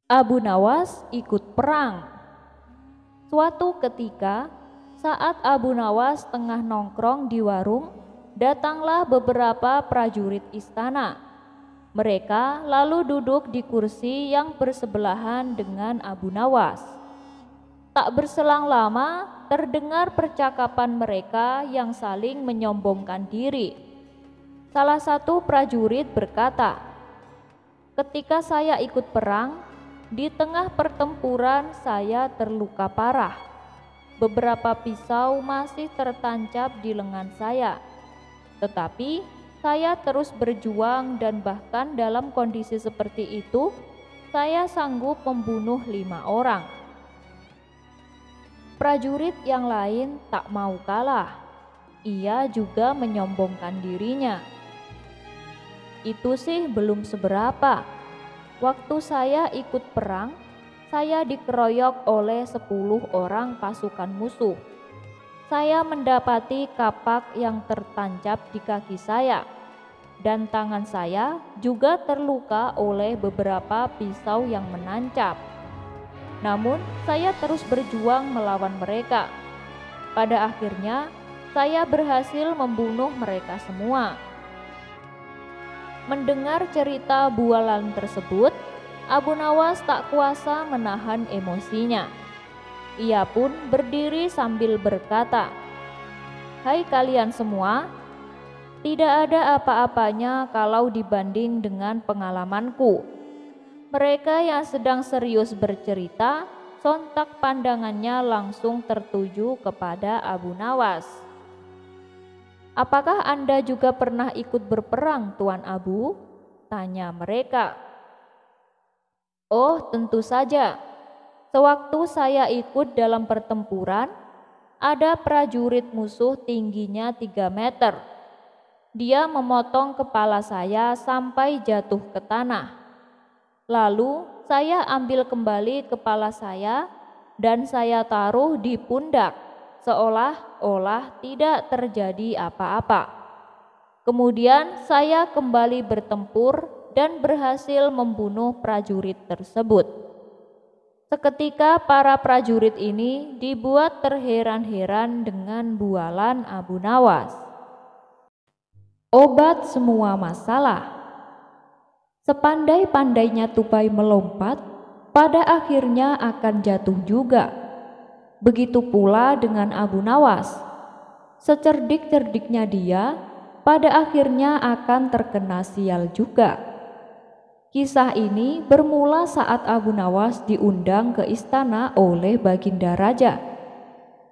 Abu Nawas ikut perang. Suatu ketika, saat Abu Nawas tengah nongkrong di warung, datanglah beberapa prajurit istana. Mereka lalu duduk di kursi yang bersebelahan dengan Abu Nawas. Tak berselang lama, terdengar percakapan mereka yang saling menyombongkan diri. Salah satu prajurit berkata, "Ketika saya ikut perang, di tengah pertempuran saya terluka parah. Beberapa pisau masih tertancap di lengan saya. Tetapi saya terus berjuang dan bahkan dalam kondisi seperti itu, saya sanggup membunuh 5 orang." Prajurit yang lain tak mau kalah. Ia juga menyombongkan dirinya. "Itu sih belum seberapa. Waktu saya ikut perang, saya dikeroyok oleh 10 orang pasukan musuh. Saya mendapati kapak yang tertancap di kaki saya, dan tangan saya juga terluka oleh beberapa pisau yang menancap. Namun, saya terus berjuang melawan mereka. Pada akhirnya, saya berhasil membunuh mereka semua." Mendengar cerita bualan tersebut, Abu Nawas tak kuasa menahan emosinya. Ia pun berdiri sambil berkata, "Hai kalian semua, tidak ada apa-apanya kalau dibanding dengan pengalamanku." Mereka yang sedang serius bercerita, sontak pandangannya langsung tertuju kepada Abu Nawas. "Apakah Anda juga pernah ikut berperang, Tuan Abu?" tanya mereka. "Oh, tentu saja. Sewaktu saya ikut dalam pertempuran, ada prajurit musuh tingginya 3 meter. Dia memotong kepala saya sampai jatuh ke tanah. Lalu saya ambil kembali kepala saya dan saya taruh di pundak, seolah-olah tidak terjadi apa-apa. Kemudian saya kembali bertempur dan berhasil membunuh prajurit tersebut." Seketika para prajurit ini dibuat terheran-heran dengan bualan Abu Nawas. Obat semua masalah. Sepandai-pandainya tupai melompat, pada akhirnya akan jatuh juga. Begitu pula dengan Abu Nawas. Secerdik-cerdiknya dia, pada akhirnya akan terkena sial juga. Kisah ini bermula saat Abu Nawas diundang ke istana oleh Baginda Raja.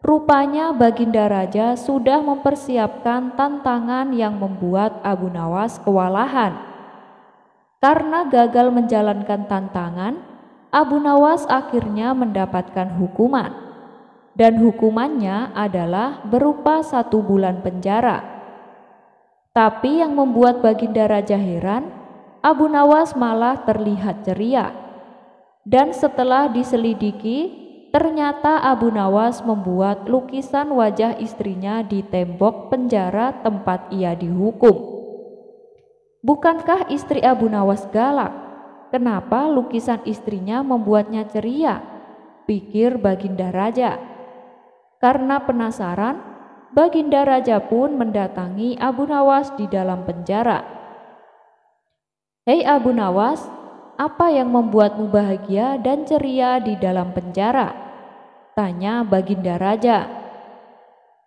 Rupanya Baginda Raja sudah mempersiapkan tantangan yang membuat Abu Nawas kewalahan. Karena gagal menjalankan tantangan, Abu Nawas akhirnya mendapatkan hukuman, dan hukumannya adalah berupa 1 bulan penjara. Tapi yang membuat Baginda Raja heran, Abu Nawas malah terlihat ceria. Dan setelah diselidiki, ternyata Abu Nawas membuat lukisan wajah istrinya di tembok penjara tempat ia dihukum. Bukankah istri Abu Nawas galak? Kenapa lukisan istrinya membuatnya ceria? Pikir Baginda Raja. Karena penasaran, Baginda Raja pun mendatangi Abu Nawas di dalam penjara. "Hei Abu Nawas, apa yang membuatmu bahagia dan ceria di dalam penjara?" tanya Baginda Raja.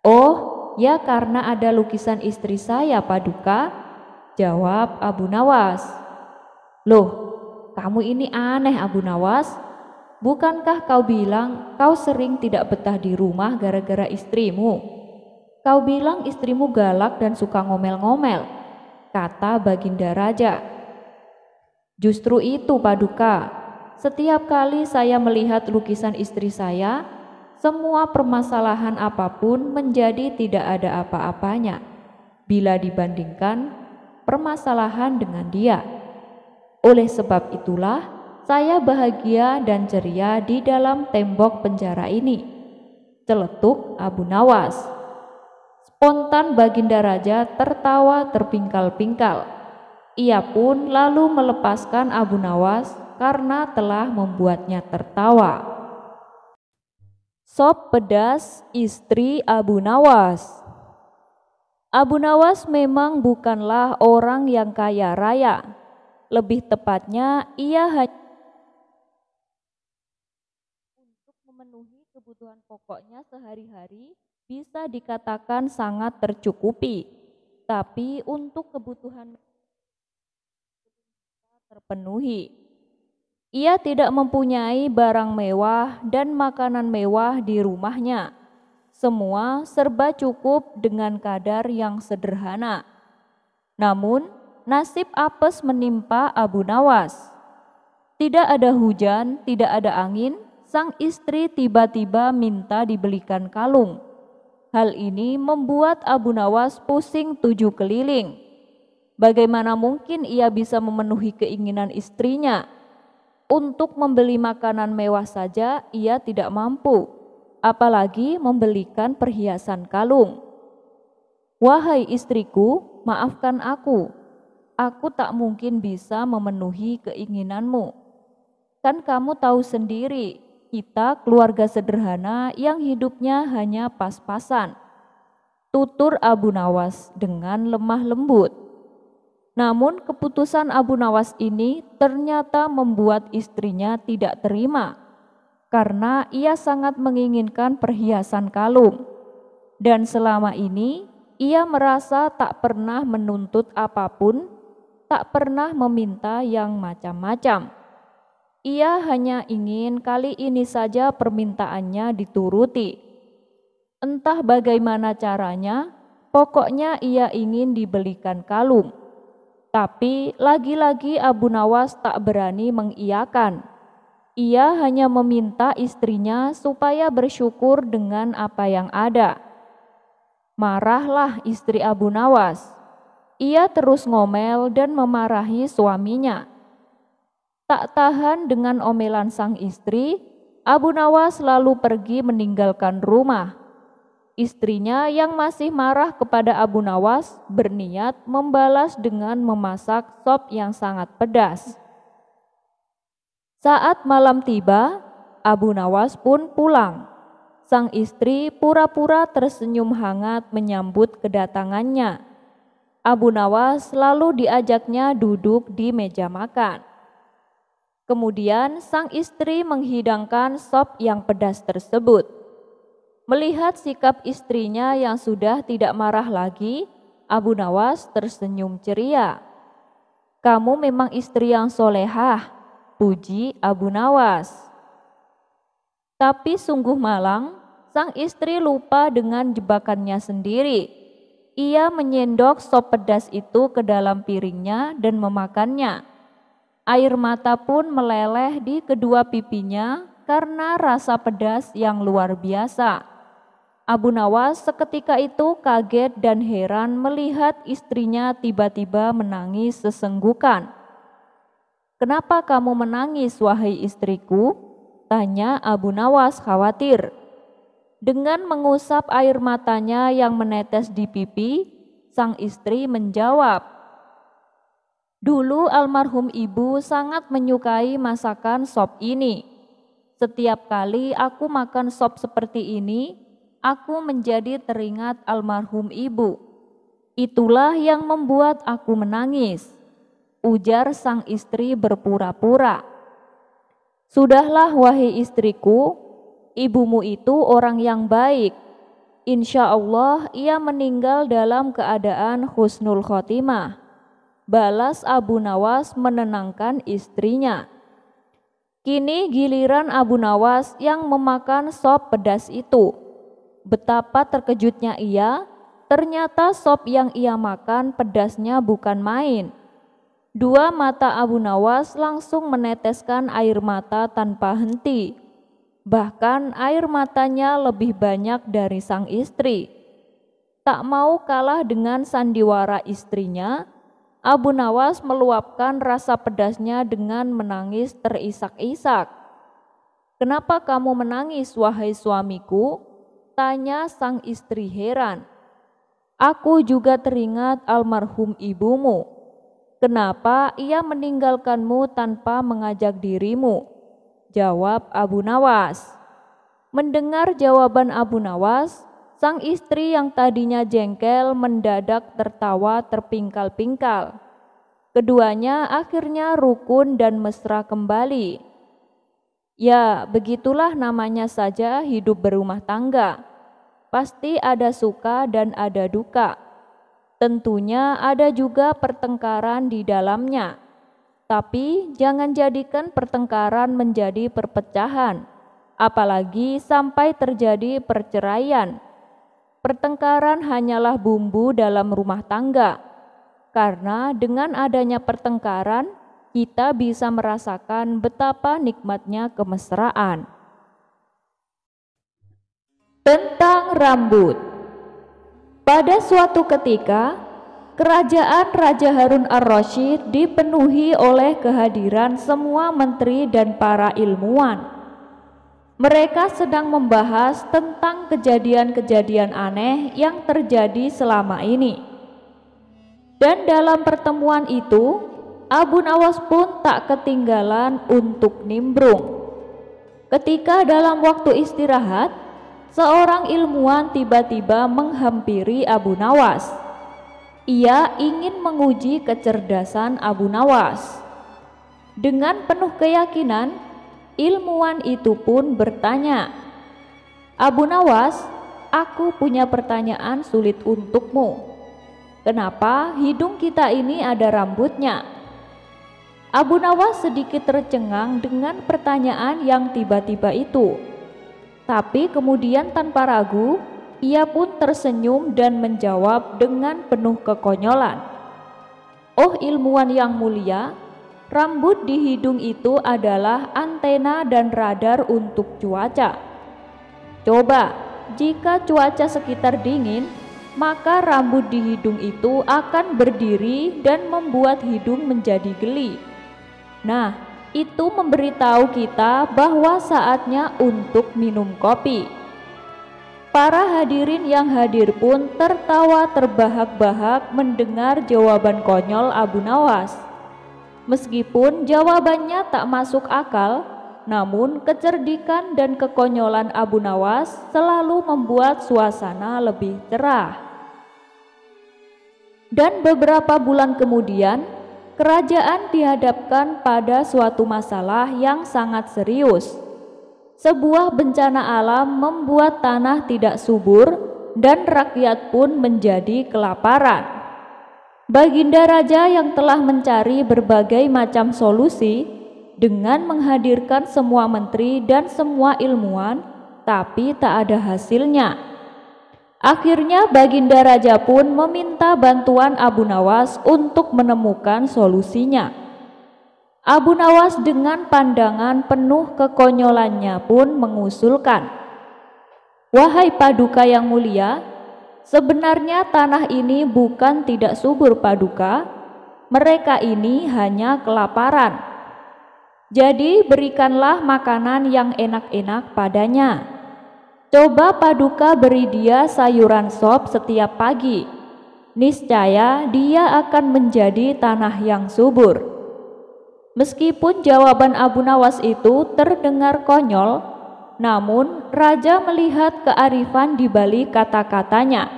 "Oh, ya karena ada lukisan istri saya, Paduka," jawab Abu Nawas. "Loh, kamu ini aneh Abu Nawas. Bukankah kau bilang kau sering tidak betah di rumah gara-gara istrimu? Kau bilang istrimu galak dan suka ngomel-ngomel," kata Baginda Raja. "Justru itu, Paduka. Setiap kali saya melihat lukisan istri saya, semua permasalahan apapun menjadi tidak ada apa-apanya bila dibandingkan permasalahan dengan dia. Oleh sebab itulah saya bahagia dan ceria di dalam tembok penjara ini," celetuk Abu Nawas. Spontan Baginda Raja tertawa terpingkal-pingkal. Ia pun lalu melepaskan Abu Nawas karena telah membuatnya tertawa. Sop pedas istri Abu Nawas. Abu Nawas memang bukanlah orang yang kaya raya. Lebih tepatnya, ia hanya untuk memenuhi kebutuhan pokoknya sehari-hari bisa dikatakan sangat tercukupi. Tapi untuk kebutuhan terpenuhi. Ia tidak mempunyai barang mewah dan makanan mewah di rumahnya. Semua serba cukup dengan kadar yang sederhana. Namun, nasib apes menimpa Abu Nawas. Tidak ada hujan, tidak ada angin, sang istri tiba-tiba minta dibelikan kalung. Hal ini membuat Abu Nawas pusing 7 keliling. Bagaimana mungkin ia bisa memenuhi keinginan istrinya? Untuk membeli makanan mewah saja ia tidak mampu, apalagi membelikan perhiasan kalung. Wahai istriku, maafkan aku tak mungkin bisa memenuhi keinginanmu. Kan kamu tahu sendiri, kita keluarga sederhana yang hidupnya hanya pas-pasan. Tutur Abu Nawas dengan lemah lembut. Namun keputusan Abu Nawas ini ternyata membuat istrinya tidak terima, karena ia sangat menginginkan perhiasan kalung. Dan selama ini ia merasa tak pernah menuntut apapun, tak pernah meminta yang macam-macam. Ia hanya ingin kali ini saja permintaannya dituruti. Entah bagaimana caranya, pokoknya ia ingin dibelikan kalung. Tapi lagi-lagi Abu Nawas tak berani mengiyakan. Ia hanya meminta istrinya supaya bersyukur dengan apa yang ada. Marahlah istri Abu Nawas. Ia terus ngomel dan memarahi suaminya. Tak tahan dengan omelan sang istri, Abu Nawas lalu pergi meninggalkan rumah. Istrinya yang masih marah kepada Abu Nawas berniat membalas dengan memasak sop yang sangat pedas. Saat malam tiba, Abu Nawas pun pulang. Sang istri pura-pura tersenyum hangat menyambut kedatangannya. Abu Nawas lalu diajaknya duduk di meja makan. Kemudian sang istri menghidangkan sop yang pedas tersebut. Melihat sikap istrinya yang sudah tidak marah lagi, Abu Nawas tersenyum ceria. Kamu memang istri yang solehah, puji Abu Nawas. Tapi sungguh malang, sang istri lupa dengan jebakannya sendiri. Ia menyendok sop pedas itu ke dalam piringnya dan memakannya. Air mata pun meleleh di kedua pipinya karena rasa pedas yang luar biasa. Abu Nawas seketika itu kaget dan heran melihat istrinya tiba-tiba menangis sesenggukan. Kenapa kamu menangis, wahai istriku? Tanya Abu Nawas khawatir. Dengan mengusap air matanya yang menetes di pipi, sang istri menjawab, dulu almarhum ibu sangat menyukai masakan sop ini. Setiap kali aku makan sop seperti ini, aku menjadi teringat almarhum ibu. Itulah yang membuat aku menangis, ujar sang istri berpura-pura. Sudahlah wahai istriku, ibumu itu orang yang baik. Insya Allah ia meninggal dalam keadaan husnul khotimah. Balas Abu Nawas menenangkan istrinya. Kini giliran Abu Nawas yang memakan sop pedas itu. Betapa terkejutnya ia, ternyata sop yang ia makan pedasnya bukan main. Dua mata Abu Nawas langsung meneteskan air mata tanpa henti. Bahkan air matanya lebih banyak dari sang istri. Tak mau kalah dengan sandiwara istrinya, Abu Nawas meluapkan rasa pedasnya dengan menangis terisak-isak. Kenapa kamu menangis, wahai suamiku? Tanya sang istri heran. Aku juga teringat almarhum ibumu. "Kenapa ia meninggalkanmu tanpa mengajak dirimu?" jawab Abu Nawas. Mendengar jawaban Abu Nawas, sang istri yang tadinya jengkel mendadak tertawa terpingkal-pingkal. Keduanya akhirnya rukun dan mesra kembali. Ya, begitulah namanya saja hidup berumah tangga. Pasti ada suka dan ada duka. Tentunya ada juga pertengkaran di dalamnya. Tapi jangan jadikan pertengkaran menjadi perpecahan, apalagi sampai terjadi perceraian. Pertengkaran hanyalah bumbu dalam rumah tangga, karena dengan adanya pertengkaran, kita bisa merasakan betapa nikmatnya kemesraan. Tentang rambut. Pada suatu ketika, kerajaan Raja Harun ar-Rasyid dipenuhi oleh kehadiran semua menteri dan para ilmuwan. Mereka sedang membahas tentang kejadian-kejadian aneh yang terjadi selama ini. Dan dalam pertemuan itu, Abu Nawas pun tak ketinggalan untuk nimbrung. Ketika dalam waktu istirahat, seorang ilmuwan tiba-tiba menghampiri Abu Nawas. Ia ingin menguji kecerdasan Abu Nawas. Dengan penuh keyakinan, ilmuwan itu pun bertanya, "Abu Nawas, aku punya pertanyaan sulit untukmu. Kenapa hidung kita ini ada rambutnya?" Abu Nawas sedikit tercengang dengan pertanyaan yang tiba-tiba itu. Tapi kemudian tanpa ragu, ia pun tersenyum dan menjawab dengan penuh kekonyolan, "Oh ilmuwan yang mulia, rambut di hidung itu adalah antena dan radar untuk cuaca. Coba, jika cuaca sekitar dingin, maka rambut di hidung itu akan berdiri dan membuat hidung menjadi geli. Nah, itu memberitahu kita bahwa saatnya untuk minum kopi." Para hadirin yang hadir pun tertawa terbahak-bahak mendengar jawaban konyol Abu Nawas. Meskipun jawabannya tak masuk akal, namun kecerdikan dan kekonyolan Abu Nawas selalu membuat suasana lebih cerah. Dan beberapa bulan kemudian, kerajaan dihadapkan pada suatu masalah yang sangat serius. Sebuah bencana alam membuat tanah tidak subur dan rakyat pun menjadi kelaparan. Baginda Raja yang telah mencari berbagai macam solusi dengan menghadirkan semua menteri dan semua ilmuwan, tapi tak ada hasilnya. Akhirnya Baginda Raja pun meminta bantuan Abu Nawas untuk menemukan solusinya. Abu Nawas dengan pandangan penuh kekonyolannya pun mengusulkan, "Wahai Paduka yang mulia, sebenarnya tanah ini bukan tidak subur Paduka, mereka ini hanya kelaparan. Jadi berikanlah makanan yang enak-enak padanya. Coba Paduka beri dia sayuran sop setiap pagi. Niscaya dia akan menjadi tanah yang subur." Meskipun jawaban Abu Nawas itu terdengar konyol, namun Raja melihat kearifan di balik kata-katanya.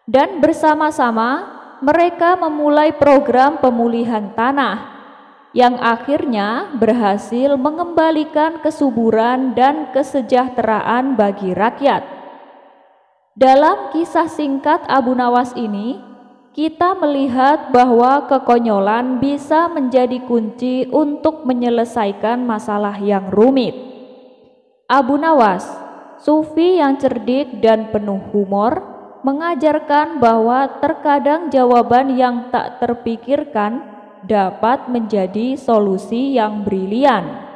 Dan bersama-sama mereka memulai program pemulihan tanah yang akhirnya berhasil mengembalikan kesuburan dan kesejahteraan bagi rakyat. Dalam kisah singkat Abu Nawas ini, kita melihat bahwa kekonyolan bisa menjadi kunci untuk menyelesaikan masalah yang rumit. Abu Nawas, sufi yang cerdik dan penuh humor, mengajarkan bahwa terkadang jawaban yang tak terpikirkan dapat menjadi solusi yang brilian.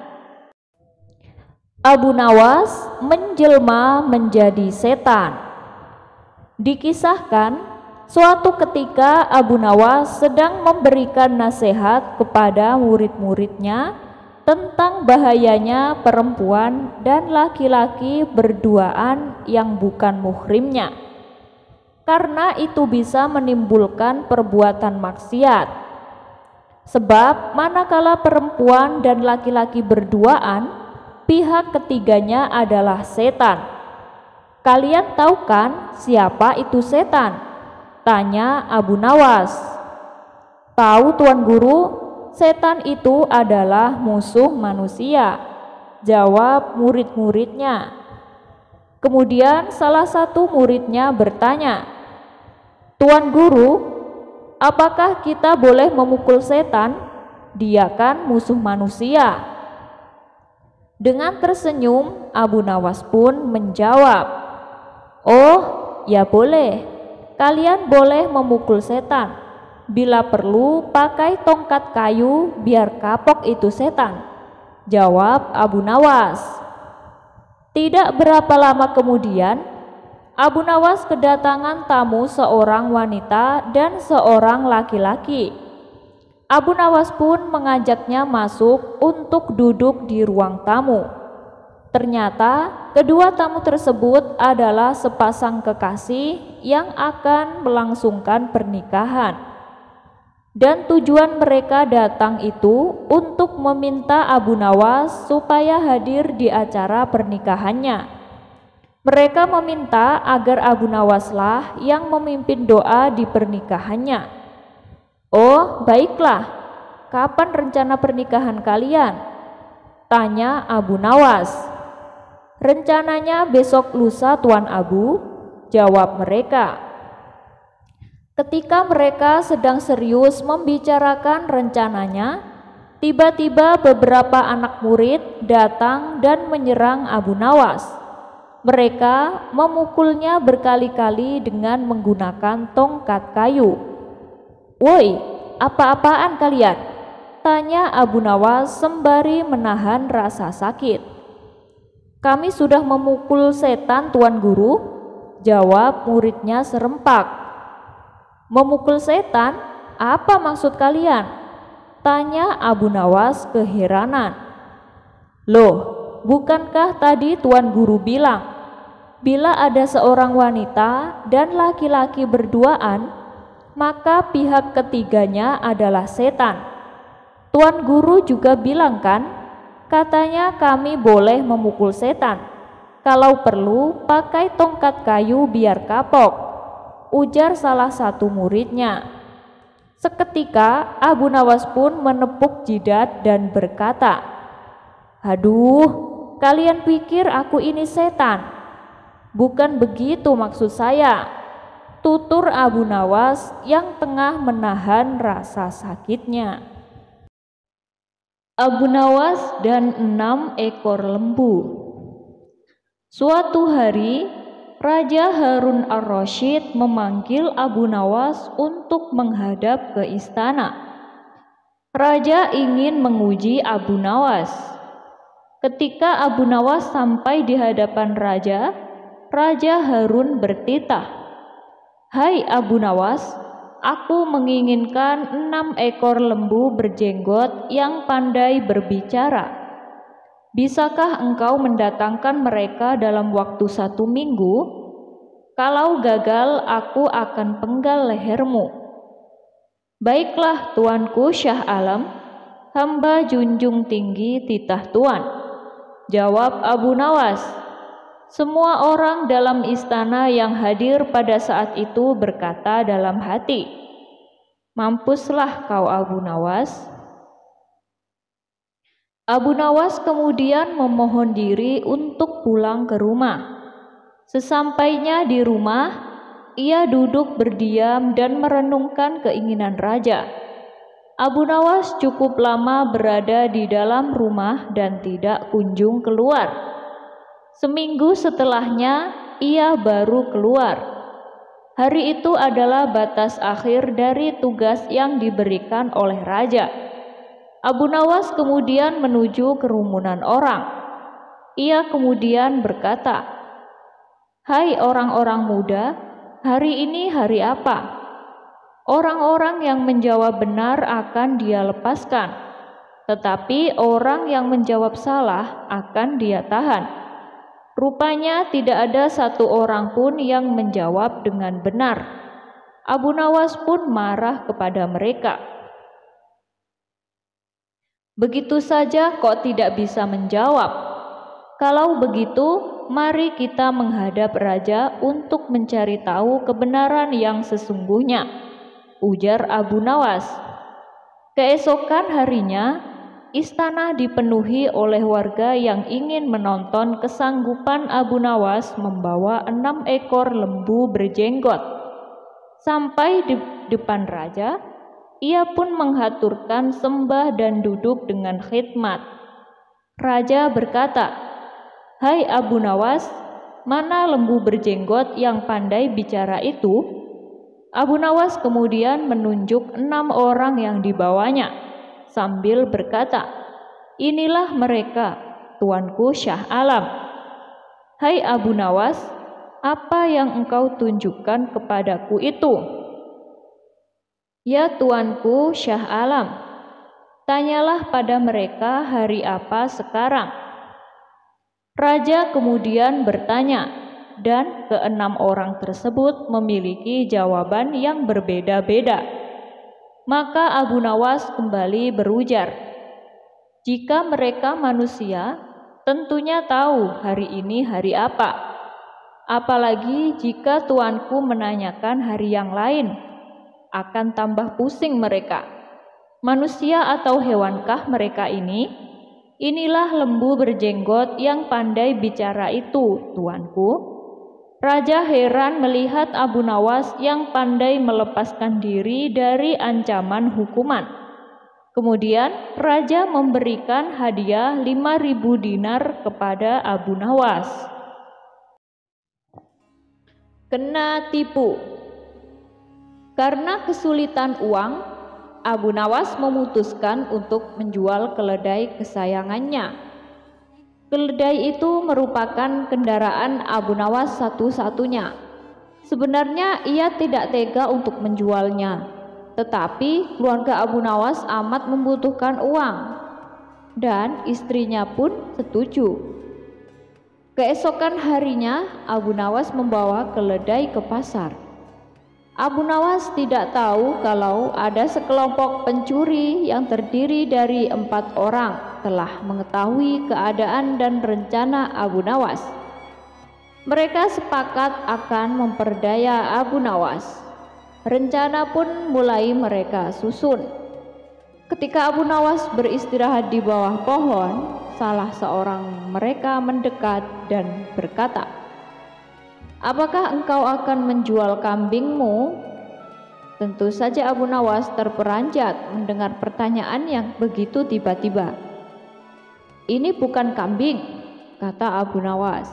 Abu Nawas menjelma menjadi setan. Dikisahkan, suatu ketika Abu Nawas sedang memberikan nasihat kepada murid-muridnya tentang bahayanya perempuan dan laki-laki berduaan yang bukan muhrimnya, karena itu bisa menimbulkan perbuatan maksiat. Sebab manakala perempuan dan laki-laki berduaan, pihak ketiganya adalah setan. Kalian tahu kan siapa itu setan? Tanya Abu Nawas. Tahu Tuan Guru, setan itu adalah musuh manusia, jawab murid-muridnya. Kemudian salah satu muridnya bertanya, Tuan Guru, apakah kita boleh memukul setan? Dia kan musuh manusia. Dengan tersenyum, Abu Nawas pun menjawab, oh, ya boleh. Kalian boleh memukul setan. Bila perlu, pakai tongkat kayu biar kapok itu setan, jawab Abu Nawas. Tidak berapa lama kemudian, Abu Nawas kedatangan tamu seorang wanita dan seorang laki-laki. Abu Nawas pun mengajaknya masuk untuk duduk di ruang tamu. Ternyata kedua tamu tersebut adalah sepasang kekasih yang akan melangsungkan pernikahan. Dan tujuan mereka datang itu untuk meminta Abu Nawas supaya hadir di acara pernikahannya. Mereka meminta agar Abu Nawaslah yang memimpin doa di pernikahannya. Oh, baiklah. Kapan rencana pernikahan kalian? Tanya Abu Nawas. Rencananya besok lusa Tuan Abu, jawab mereka. Ketika mereka sedang serius membicarakan rencananya, tiba-tiba beberapa anak murid datang dan menyerang Abu Nawas. Mereka memukulnya berkali-kali dengan menggunakan tongkat kayu. Woi, apa-apaan kalian? Tanya Abu Nawas sembari menahan rasa sakit. Kami sudah memukul setan Tuan Guru, jawab muridnya serempak. Memukul setan? Apa maksud kalian? Tanya Abu Nawas keheranan. Loh, bukankah tadi Tuan Guru bilang, bila ada seorang wanita dan laki-laki berduaan, maka pihak ketiganya adalah setan. Tuan Guru juga bilang kan, katanya kami boleh memukul setan. Kalau perlu, pakai tongkat kayu biar kapok, ujar salah satu muridnya. Seketika Abu Nawas pun menepuk jidat dan berkata, aduh, kalian pikir aku ini setan? Bukan begitu maksud saya, tutur Abu Nawas yang tengah menahan rasa sakitnya. Abu Nawas dan 6 ekor lembu. Suatu hari, Raja Harun ar-Rasyid memanggil Abu Nawas untuk menghadap ke istana. Raja ingin menguji Abu Nawas. Ketika Abu Nawas sampai di hadapan Raja, Raja Harun bertitah, "Hai Abu Nawas, aku menginginkan 6 ekor lembu berjenggot yang pandai berbicara. Bisakah engkau mendatangkan mereka dalam waktu 1 minggu? Kalau gagal, aku akan penggal lehermu." "Baiklah tuanku Syah Alam, hamba junjung tinggi titah tuan," jawab Abu Nawas. Semua orang dalam istana yang hadir pada saat itu berkata dalam hati, "Mampuslah kau Abu Nawas." Abu Nawas kemudian memohon diri untuk pulang ke rumah. Sesampainya di rumah, ia duduk berdiam dan merenungkan keinginan raja. Abu Nawas cukup lama berada di dalam rumah dan tidak kunjung keluar. Seminggu setelahnya, ia baru keluar. Hari itu adalah batas akhir dari tugas yang diberikan oleh raja. Abu Nawas kemudian menuju kerumunan orang. Ia kemudian berkata, "Hai orang-orang muda, hari ini hari apa?" Orang-orang yang menjawab benar akan dia lepaskan, tetapi orang yang menjawab salah akan dia tahan. Rupanya tidak ada satu orang pun yang menjawab dengan benar. Abu Nawas pun marah kepada mereka. Begitu saja kok tidak bisa menjawab? Kalau begitu, mari kita menghadap raja untuk mencari tahu kebenaran yang sesungguhnya, ujar Abu Nawas. Keesokan harinya, istana dipenuhi oleh warga yang ingin menonton kesanggupan Abu Nawas membawa 6 ekor lembu berjenggot. Sampai di depan raja, ia pun menghaturkan sembah dan duduk dengan khidmat. Raja berkata, "Hai Abu Nawas, mana lembu berjenggot yang pandai bicara itu?" Abu Nawas kemudian menunjuk 6 orang yang dibawanya sambil berkata, "Inilah mereka, tuanku Syah Alam." "Hai Abu Nawas, apa yang engkau tunjukkan kepadaku itu?" "Ya tuanku Syah Alam, tanyalah pada mereka hari apa sekarang." Raja kemudian bertanya, dan ke-6 orang tersebut memiliki jawaban yang berbeda-beda. Maka Abu Nawas kembali berujar, "Jika mereka manusia, tentunya tahu hari ini hari apa. Apalagi jika tuanku menanyakan hari yang lain, akan tambah pusing mereka. Manusia atau hewankah mereka ini? Inilah lembu berjenggot yang pandai bicara itu, tuanku." Raja heran melihat Abu Nawas yang pandai melepaskan diri dari ancaman hukuman. Kemudian raja memberikan hadiah 5.000 dinar kepada Abu Nawas. Kena tipu. Karena kesulitan uang, Abu Nawas memutuskan untuk menjual keledai kesayangannya. Keledai itu merupakan kendaraan Abu Nawas satu-satunya. Sebenarnya ia tidak tega untuk menjualnya, tetapi keluarga Abu Nawas amat membutuhkan uang, dan istrinya pun setuju. Keesokan harinya, Abu Nawas membawa keledai ke pasar. Abu Nawas tidak tahu kalau ada sekelompok pencuri yang terdiri dari 4 orang telah mengetahui keadaan dan rencana Abu Nawas. Mereka sepakat akan memperdaya Abu Nawas. Rencana pun mulai mereka susun. Ketika Abu Nawas beristirahat di bawah pohon, salah seorang mereka mendekat dan berkata, "Apakah engkau akan menjual kambingmu?" Tentu saja Abu Nawas terperanjat mendengar pertanyaan yang begitu tiba-tiba. "Ini bukan kambing," kata Abu Nawas.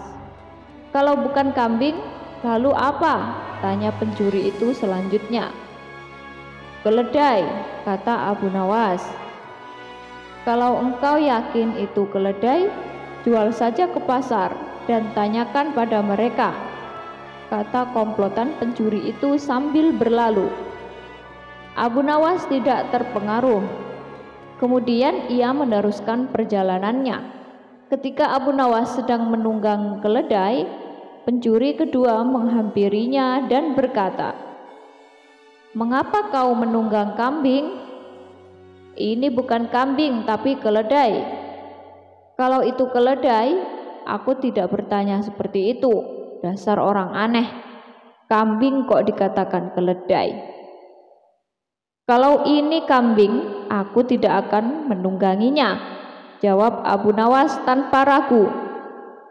"Kalau bukan kambing, lalu apa?" tanya pencuri itu selanjutnya. "Keledai," kata Abu Nawas. "Kalau engkau yakin itu keledai, jual saja ke pasar dan tanyakan pada mereka," kata komplotan pencuri itu sambil berlalu. Abu Nawas tidak terpengaruh. Kemudian ia meneruskan perjalanannya. Ketika Abu Nawas sedang menunggang keledai, pencuri kedua menghampirinya dan berkata, "Mengapa kau menunggang kambing?" "Ini bukan kambing tapi keledai." "Kalau itu keledai, aku tidak bertanya seperti itu. Dasar orang aneh, kambing kok dikatakan keledai." "Kalau ini kambing, aku tidak akan menungganginya," jawab Abu Nawas tanpa ragu.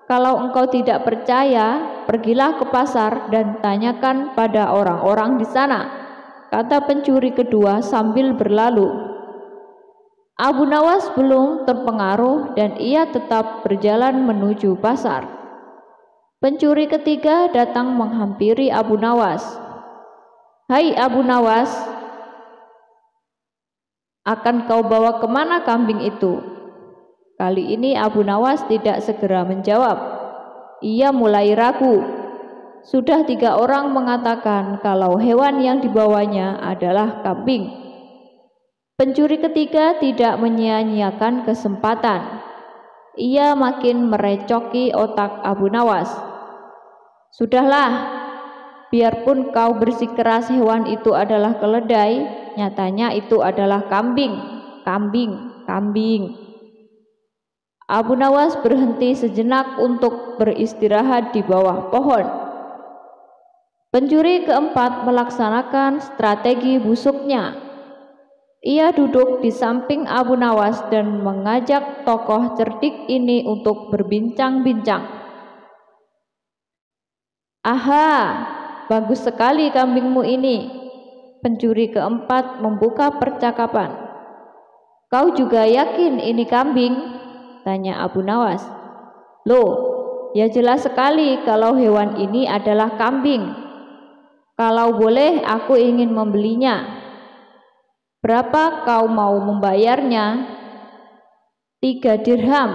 "Kalau engkau tidak percaya, pergilah ke pasar dan tanyakan pada orang-orang di sana," kata pencuri kedua sambil berlalu. Abu Nawas belum terpengaruh dan ia tetap berjalan menuju pasar. Pencuri ketiga datang menghampiri Abu Nawas. "Hai Abu Nawas, akan kau bawa kemana kambing itu?" Kali ini Abu Nawas tidak segera menjawab. Ia mulai ragu. Sudah 3 orang mengatakan kalau hewan yang dibawanya adalah kambing. Pencuri ketiga tidak menyia-nyiakan kesempatan. Ia makin merecoki otak Abu Nawas. "Sudahlah, biarpun kau bersikeras hewan itu adalah keledai, nyatanya itu adalah kambing. kambing. Abu Nawas berhenti sejenak untuk beristirahat di bawah pohon. Pencuri keempat melaksanakan strategi busuknya. Ia duduk di samping Abu Nawas dan mengajak tokoh cerdik ini untuk berbincang-bincang. "Aha, bagus sekali kambingmu ini." Pencuri keempat membuka percakapan. "Kau juga yakin ini kambing?" tanya Abu Nawas. "Loh, ya jelas sekali kalau hewan ini adalah kambing. Kalau boleh aku ingin membelinya. Berapa kau mau membayarnya?" 3 dirham.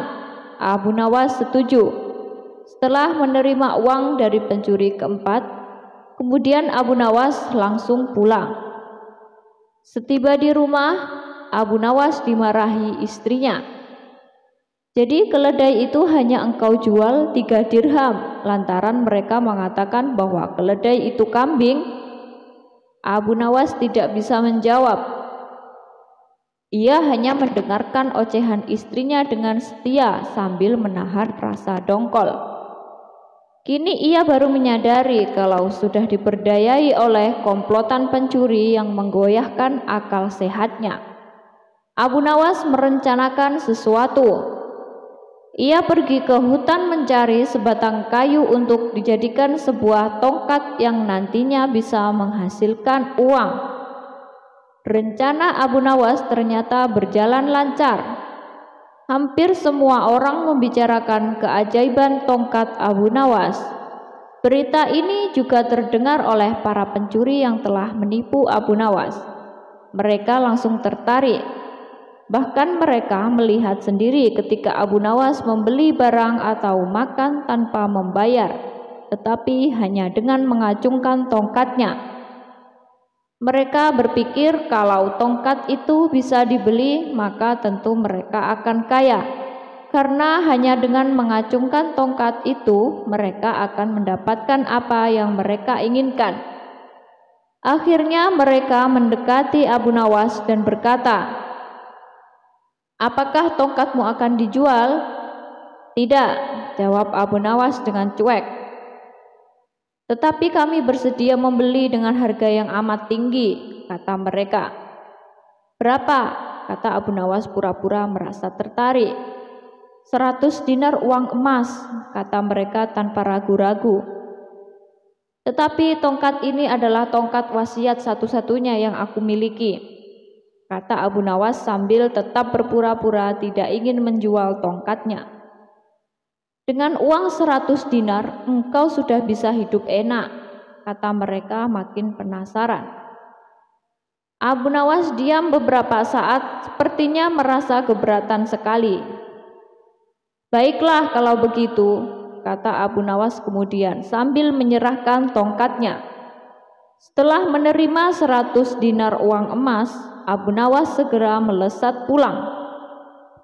Abu Nawas setuju. Setelah menerima uang dari pencuri keempat, kemudian Abu Nawas langsung pulang. Setiba di rumah, Abu Nawas dimarahi istrinya. "Jadi keledai itu hanya engkau jual 3 dirham lantaran mereka mengatakan bahwa keledai itu kambing?" Abu Nawas tidak bisa menjawab. Ia hanya mendengarkan ocehan istrinya dengan setia sambil menahan rasa dongkol. Kini ia baru menyadari kalau sudah diperdayai oleh komplotan pencuri yang menggoyahkan akal sehatnya. Abu Nawas merencanakan sesuatu. Ia pergi ke hutan mencari sebatang kayu untuk dijadikan sebuah tongkat yang nantinya bisa menghasilkan uang. Rencana Abu Nawas ternyata berjalan lancar. Hampir semua orang membicarakan keajaiban tongkat Abu Nawas. Berita ini juga terdengar oleh para pencuri yang telah menipu Abu Nawas. Mereka langsung tertarik. Bahkan mereka melihat sendiri ketika Abu Nawas membeli barang atau makan tanpa membayar, tetapi hanya dengan mengacungkan tongkatnya. Mereka berpikir kalau tongkat itu bisa dibeli, maka tentu mereka akan kaya. Karena hanya dengan mengacungkan tongkat itu, mereka akan mendapatkan apa yang mereka inginkan. Akhirnya mereka mendekati Abu Nawas dan berkata, "Apakah tongkatmu akan dijual?" "Tidak," jawab Abu Nawas dengan cuek. "Tetapi kami bersedia membeli dengan harga yang amat tinggi," kata mereka. "Berapa?" kata Abu Nawas pura-pura merasa tertarik. 100 dinar uang emas, kata mereka tanpa ragu-ragu. "Tetapi tongkat ini adalah tongkat wasiat satu-satunya yang aku miliki," kata Abu Nawas sambil tetap berpura-pura tidak ingin menjual tongkatnya. "Dengan uang 100 dinar, engkau sudah bisa hidup enak," kata mereka makin penasaran. Abu Nawas diam beberapa saat, sepertinya merasa keberatan sekali. "Baiklah kalau begitu," kata Abu Nawas kemudian sambil menyerahkan tongkatnya. Setelah menerima 100 dinar uang emas, Abu Nawas segera melesat pulang.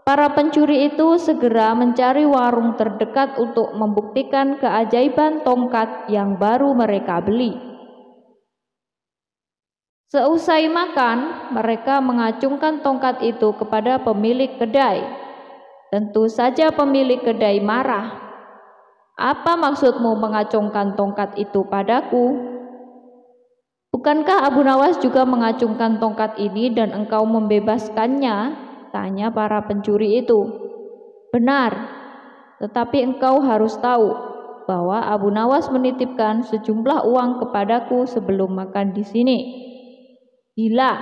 Para pencuri itu segera mencari warung terdekat untuk membuktikan keajaiban tongkat yang baru mereka beli. Seusai makan, mereka mengacungkan tongkat itu kepada pemilik kedai. Tentu saja pemilik kedai marah. "Apa maksudmu mengacungkan tongkat itu padaku? Bukankah Abu Nawas juga mengacungkan tongkat ini dan engkau membebaskannya?" tanya para pencuri itu. "Benar, tetapi engkau harus tahu bahwa Abu Nawas menitipkan sejumlah uang kepadaku sebelum makan di sini." "Gila,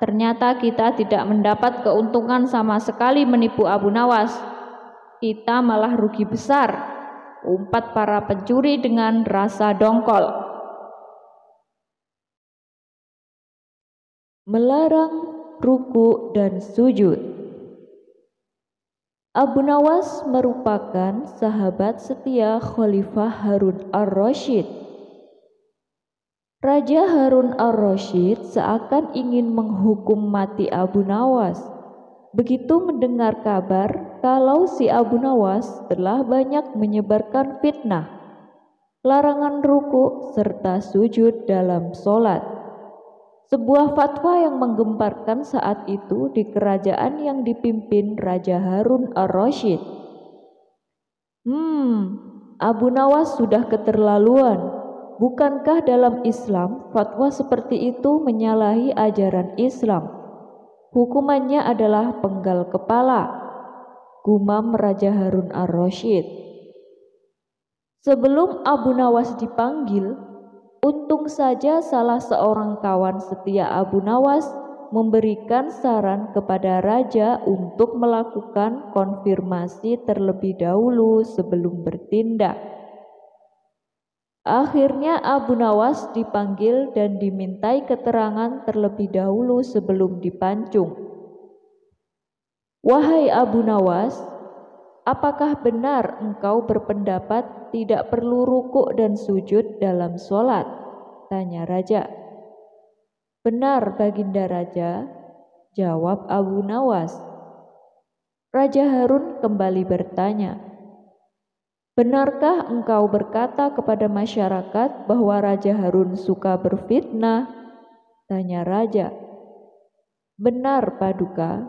ternyata kita tidak mendapat keuntungan sama sekali menipu Abu Nawas. Kita malah rugi besar," umpat para pencuri dengan rasa dongkol. Melarang ruku dan sujud. Abu Nawas merupakan sahabat setia Khalifah Harun ar-Rasyid. Raja Harun ar-Rasyid seakan ingin menghukum mati Abu Nawas. Begitu mendengar kabar kalau si Abu Nawas telah banyak menyebarkan fitnah, larangan ruku serta sujud dalam sholat. Sebuah fatwa yang menggemparkan saat itu di kerajaan yang dipimpin Raja Harun ar-Rasyid. Abu Nawas sudah keterlaluan. Bukankah dalam Islam fatwa seperti itu menyalahi ajaran Islam? Hukumannya adalah penggal kepala, gumam Raja Harun ar-Rasyid. Sebelum Abu Nawas dipanggil, untung saja salah seorang kawan setia Abu Nawas memberikan saran kepada raja untuk melakukan konfirmasi terlebih dahulu sebelum bertindak. Akhirnya Abu Nawas dipanggil dan dimintai keterangan terlebih dahulu sebelum dipancung. "Wahai Abu Nawas, apakah benar engkau berpendapat tidak perlu rukuk dan sujud dalam sholat?" tanya raja. "Benar, Baginda Raja," jawab Abu Nawas. Raja Harun kembali bertanya, "Benarkah engkau berkata kepada masyarakat bahwa Raja Harun suka berfitnah?" tanya raja. "Benar, Paduka,"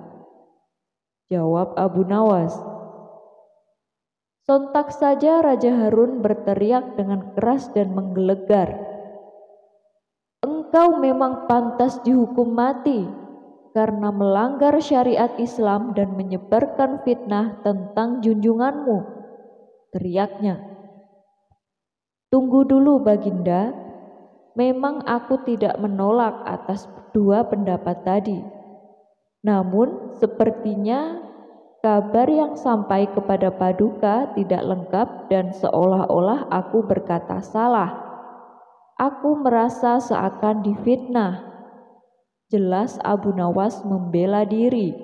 jawab Abu Nawas. Sontak saja Raja Harun berteriak dengan keras dan menggelegar, "Engkau memang pantas dihukum mati karena melanggar syariat Islam dan menyebarkan fitnah tentang junjunganmu," teriaknya. "Tunggu dulu, Baginda. Memang aku tidak menolak atas dua pendapat tadi. Namun sepertinya kabar yang sampai kepada Paduka tidak lengkap dan seolah-olah aku berkata salah. Aku merasa seakan difitnah." Jelas Abu Nawas membela diri.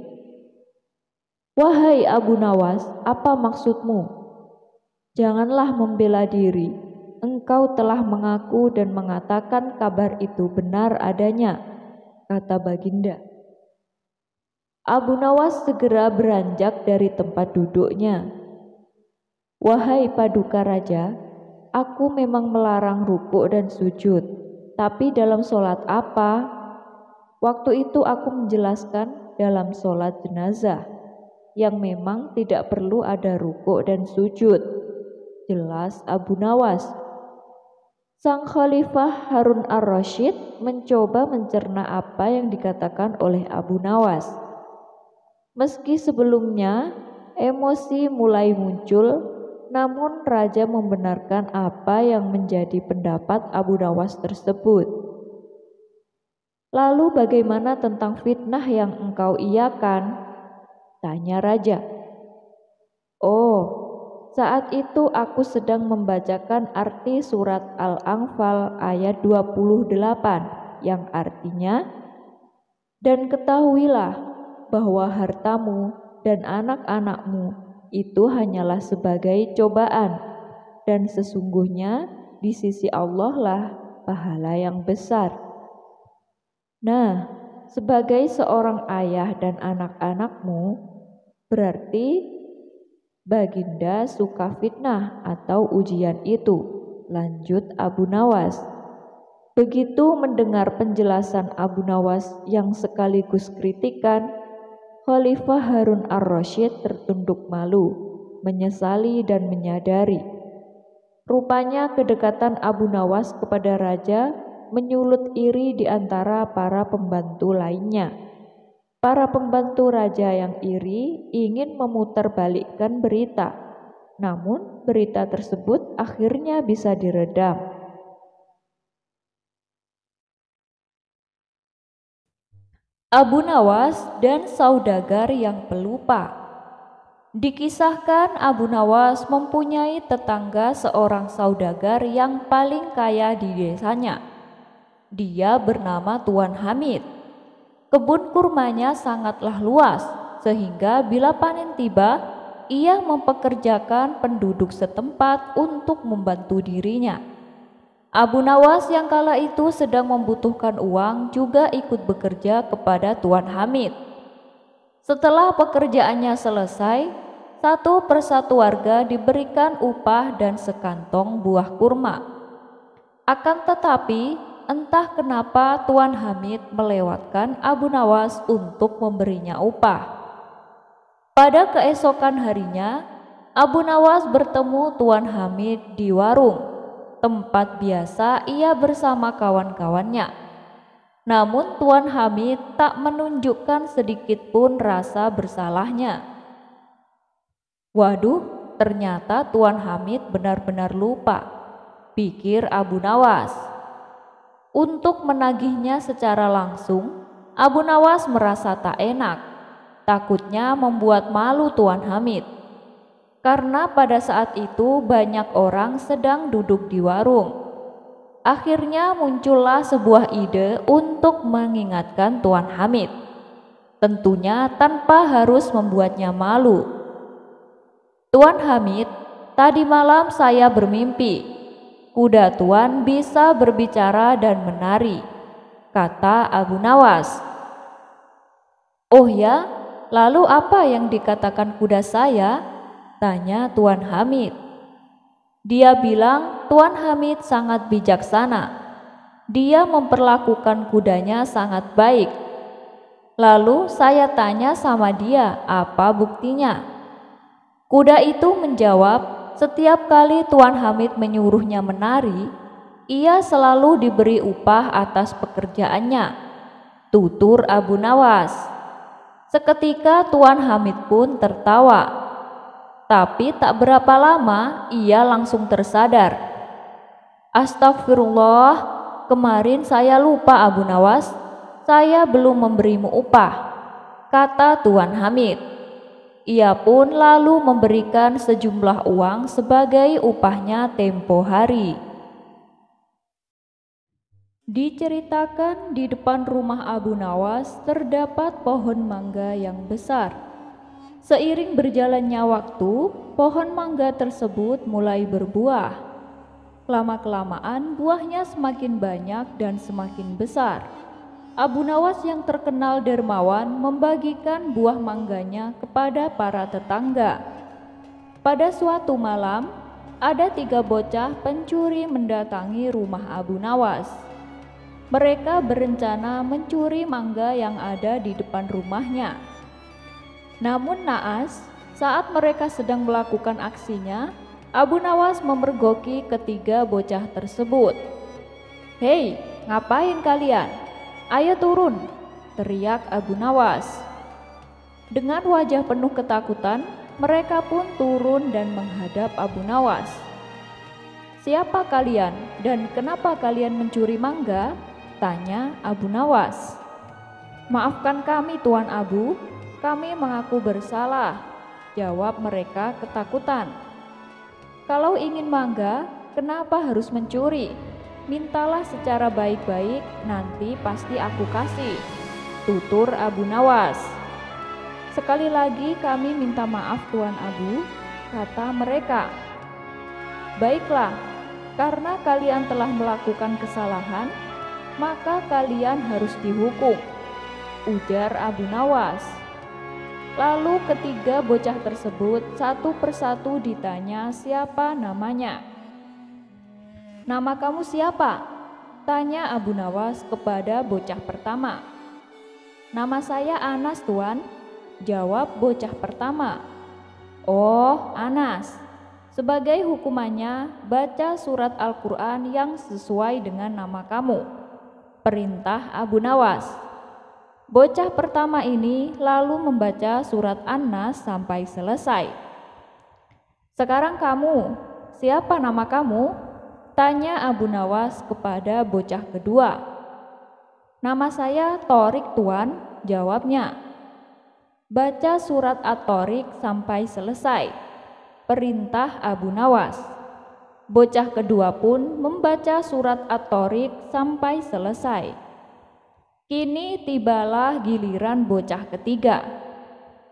"Wahai Abu Nawas, apa maksudmu?" "Janganlah membela diri. Engkau telah mengaku dan mengatakan kabar itu benar adanya," kata Baginda. Abu Nawas segera beranjak dari tempat duduknya. "Wahai Paduka Raja, aku memang melarang rukuk dan sujud, tapi dalam sholat apa?" Waktu itu aku menjelaskan dalam sholat jenazah, yang memang tidak perlu ada rukuk dan sujud. Jelas Abu Nawas. Sang Khalifah Harun ar-Rasyid mencoba mencerna apa yang dikatakan oleh Abu Nawas. Meski sebelumnya emosi mulai muncul, namun raja membenarkan apa yang menjadi pendapat Abu Nawas tersebut. "Lalu bagaimana tentang fitnah yang engkau iakan?" tanya raja. "Oh, saat itu aku sedang membacakan arti surat Al-Anfal ayat 28 yang artinya, 'Dan ketahuilah bahwa hartamu dan anak-anakmu itu hanyalah sebagai cobaan, dan sesungguhnya di sisi Allah lah pahala yang besar.' Nah, sebagai seorang ayah dan anak-anakmu, berarti Baginda suka fitnah atau ujian itu," lanjut Abu Nawas. Begitu mendengar penjelasan Abu Nawas yang sekaligus kritikan, Khalifah Harun ar-Rasyid tertunduk malu, menyesali dan menyadari. Rupanya kedekatan Abu Nawas kepada raja menyulut iri di antara para pembantu lainnya. Para pembantu raja yang iri ingin memutarbalikkan berita, namun berita tersebut akhirnya bisa diredam. Abu Nawas dan saudagar yang pelupa. Dikisahkan Abu Nawas mempunyai tetangga seorang saudagar yang paling kaya di desanya. Dia bernama Tuan Hamid. Kebun kurmanya sangatlah luas, sehingga bila panen tiba, ia mempekerjakan penduduk setempat untuk membantu dirinya. Abu Nawas yang kala itu sedang membutuhkan uang juga ikut bekerja kepada Tuan Hamid. Setelah pekerjaannya selesai, satu persatu warga diberikan upah dan sekantong buah kurma. Akan tetapi, entah kenapa Tuan Hamid melewatkan Abu Nawas untuk memberinya upah. Pada keesokan harinya, Abu Nawas bertemu Tuan Hamid di warung, tempat biasa ia bersama kawan-kawannya. Namun Tuan Hamid tak menunjukkan sedikit pun rasa bersalahnya. Waduh, ternyata Tuan Hamid benar-benar lupa, pikir Abu Nawas. Untuk menagihnya secara langsung, Abu Nawas merasa tak enak, takutnya membuat malu Tuan Hamid. Karena pada saat itu banyak orang sedang duduk di warung. Akhirnya muncullah sebuah ide untuk mengingatkan Tuan Hamid, tentunya tanpa harus membuatnya malu. Tuan Hamid, tadi malam saya bermimpi kuda Tuan bisa berbicara dan menari, kata Abu Nawas. Oh ya, lalu apa yang dikatakan kuda saya? Tanya Tuan Hamid. Dia bilang Tuan Hamid sangat bijaksana. Dia memperlakukan kudanya sangat baik. Lalu saya tanya sama dia, apa buktinya? Kuda itu menjawab, setiap kali Tuan Hamid menyuruhnya menari, ia selalu diberi upah atas pekerjaannya, tutur Abu Nawas. Seketika Tuan Hamid pun tertawa, tapi tak berapa lama ia langsung tersadar. Astagfirullah, kemarin saya lupa Abu Nawas, saya belum memberimu upah, kata Tuan Hamid. Ia pun lalu memberikan sejumlah uang sebagai upahnya tempo hari. Diceritakan di depan rumah Abu Nawas terdapat pohon mangga yang besar. Seiring berjalannya waktu, pohon mangga tersebut mulai berbuah. Lama-kelamaan buahnya semakin banyak dan semakin besar. Abu Nawas yang terkenal dermawan membagikan buah mangganya kepada para tetangga. Pada suatu malam, ada 3 bocah pencuri mendatangi rumah Abu Nawas. Mereka berencana mencuri mangga yang ada di depan rumahnya. Namun naas, saat mereka sedang melakukan aksinya, Abu Nawas memergoki ketiga bocah tersebut. "Hei, ngapain kalian? Ayo turun!" teriak Abu Nawas. Dengan wajah penuh ketakutan, mereka pun turun dan menghadap Abu Nawas. "Siapa kalian dan kenapa kalian mencuri mangga?" tanya Abu Nawas. "Maafkan kami Tuan Abu, kami mengaku bersalah," jawab mereka ketakutan. "Kalau ingin mangga, kenapa harus mencuri? Mintalah secara baik-baik, nanti pasti aku kasih," tutur Abu Nawas. "Sekali lagi kami minta maaf Tuan Abu," kata mereka. "Baiklah, karena kalian telah melakukan kesalahan, maka kalian harus dihukum," ujar Abu Nawas. Lalu ketiga bocah tersebut satu persatu ditanya siapa namanya. "Nama kamu siapa?" tanya Abu Nawas kepada bocah pertama. "Nama saya Anas Tuan," jawab bocah pertama. "Oh, Anas. Sebagai hukumannya, baca surat Al-Quran yang sesuai dengan nama kamu," perintah Abu Nawas. Bocah pertama ini lalu membaca surat An-Nas sampai selesai. "Sekarang kamu, siapa nama kamu?" tanya Abu Nawas kepada bocah kedua. "Nama saya Thorik Tuan," jawabnya. "Baca surat At-Thorik sampai selesai," perintah Abu Nawas. Bocah kedua pun membaca surat At-Thorik sampai selesai. Kini tibalah giliran bocah ketiga.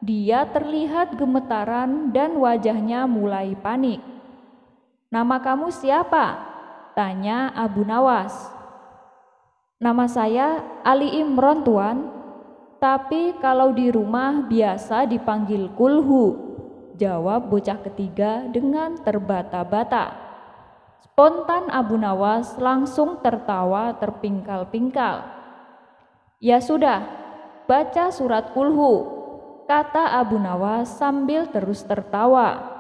Dia terlihat gemetaran dan wajahnya mulai panik. "Nama kamu siapa?" tanya Abu Nawas. "Nama saya Ali Imron Tuan, tapi kalau di rumah biasa dipanggil Kulhu," jawab bocah ketiga dengan terbata-bata. Spontan Abu Nawas langsung tertawa terpingkal-pingkal. "Ya sudah, baca surat Kulhu," kata Abu Nawas sambil terus tertawa.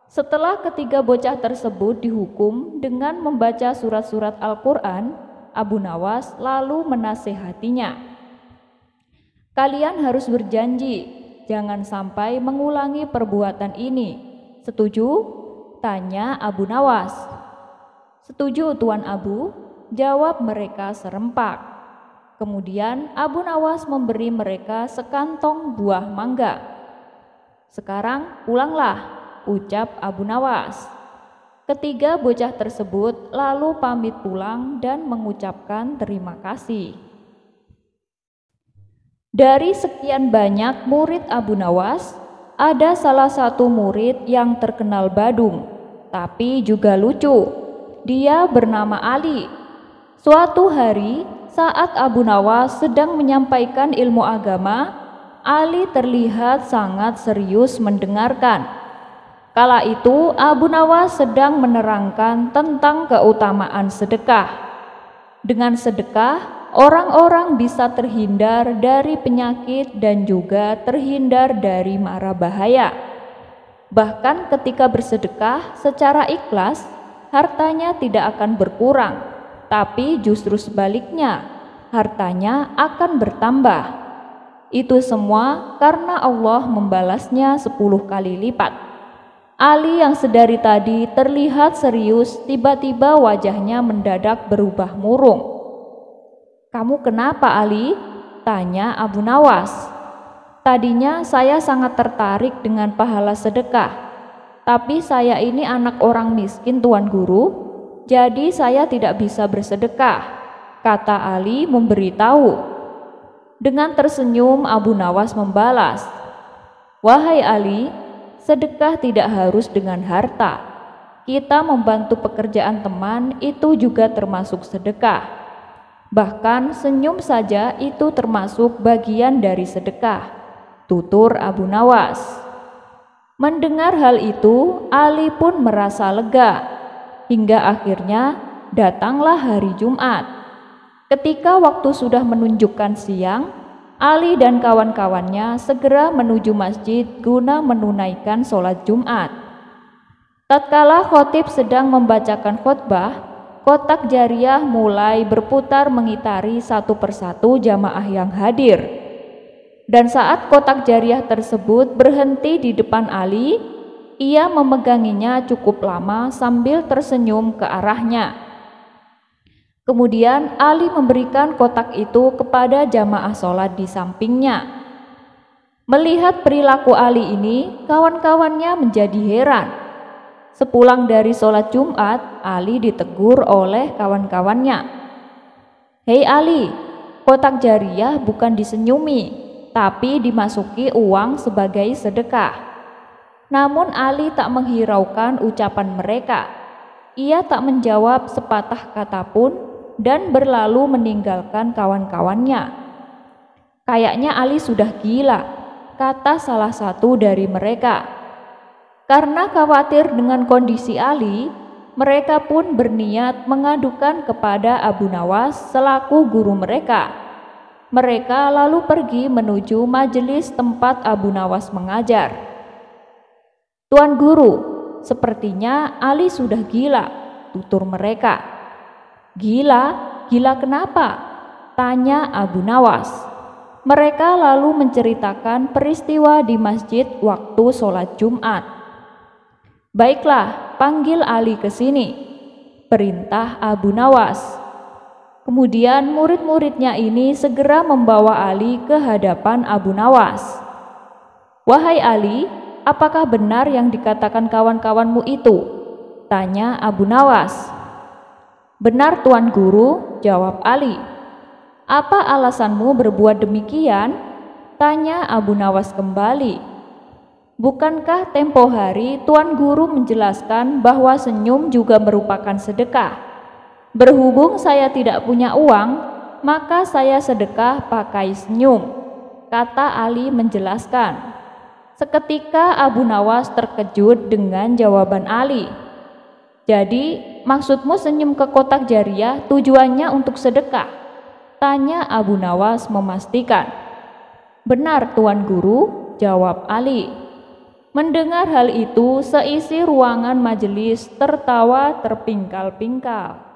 Setelah ketiga bocah tersebut dihukum dengan membaca surat-surat Al-Quran, Abu Nawas lalu menasehatinya. "Kalian harus berjanji, jangan sampai mengulangi perbuatan ini. Setuju?" tanya Abu Nawas. "Setuju, Tuan Abu," jawab mereka serempak. Kemudian Abu Nawas memberi mereka sekantong buah mangga. "Sekarang pulanglah," ucap Abu Nawas. Ketiga bocah tersebut lalu pamit pulang dan mengucapkan terima kasih. Dari sekian banyak murid Abu Nawas, ada salah satu murid yang terkenal badung, tapi juga lucu. Dia bernama Ali. Suatu hari, saat Abu Nawas sedang menyampaikan ilmu agama, Ali terlihat sangat serius mendengarkan. Kala itu Abu Nawas sedang menerangkan tentang keutamaan sedekah. Dengan sedekah, orang-orang bisa terhindar dari penyakit dan juga terhindar dari mara bahaya. Bahkan ketika bersedekah secara ikhlas, hartanya tidak akan berkurang, tapi justru sebaliknya, hartanya akan bertambah. Itu semua karena Allah membalasnya 10 kali lipat. Ali yang sedari tadi terlihat serius, tiba-tiba wajahnya mendadak berubah murung. "Kamu kenapa, Ali?" tanya Abu Nawas. "Tadinya saya sangat tertarik dengan pahala sedekah, tapi saya ini anak orang miskin, Tuan Guru, jadi saya tidak bisa bersedekah," kata Ali memberitahu. Dengan tersenyum Abu Nawas membalas, "Wahai Ali, sedekah tidak harus dengan harta. Kita membantu pekerjaan teman itu juga termasuk sedekah. Bahkan senyum saja itu termasuk bagian dari sedekah," tutur Abu Nawas. Mendengar hal itu, Ali pun merasa lega. Hingga akhirnya datanglah hari Jumat. Ketika waktu sudah menunjukkan siang, Ali dan kawan-kawannya segera menuju masjid guna menunaikan sholat Jumat. Tatkala khotib sedang membacakan khotbah, kotak jariah mulai berputar mengitari satu persatu jamaah yang hadir. Dan saat kotak jariah tersebut berhenti di depan Ali, ia memeganginya cukup lama sambil tersenyum ke arahnya. Kemudian Ali memberikan kotak itu kepada jamaah sholat di sampingnya. Melihat perilaku Ali ini, kawan-kawannya menjadi heran. Sepulang dari sholat Jumat, Ali ditegur oleh kawan-kawannya. "Hei Ali, kotak jariah bukan disenyumi, tapi dimasuki uang sebagai sedekah." Namun Ali tak menghiraukan ucapan mereka. Ia tak menjawab sepatah kata pun dan berlalu meninggalkan kawan-kawannya. "Kayaknya Ali sudah gila," kata salah satu dari mereka. Karena khawatir dengan kondisi Ali, mereka pun berniat mengadukan kepada Abu Nawas selaku guru mereka. Mereka lalu pergi menuju majelis tempat Abu Nawas mengajar. "Tuan Guru, sepertinya Ali sudah gila," tutur mereka. "Gila? Gila kenapa?" tanya Abu Nawas. Mereka lalu menceritakan peristiwa di masjid waktu sholat Jumat. "Baiklah, panggil Ali ke sini," perintah Abu Nawas. Kemudian murid-muridnya ini segera membawa Ali ke hadapan Abu Nawas. "Wahai Ali, apakah benar yang dikatakan kawan-kawanmu itu?" tanya Abu Nawas. "Benar, Tuan Guru," jawab Ali. "Apa alasanmu berbuat demikian?" tanya Abu Nawas kembali. "Bukankah tempo hari Tuan Guru menjelaskan bahwa senyum juga merupakan sedekah? Berhubung saya tidak punya uang, maka saya sedekah pakai senyum," kata Ali menjelaskan. Seketika Abu Nawas terkejut dengan jawaban Ali. "Jadi maksudmu senyum ke kotak jariah tujuannya untuk sedekah? Tanya Abu Nawas memastikan. Benar Tuan Guru, jawab Ali. Mendengar hal itu, seisi ruangan majelis tertawa terpingkal-pingkal.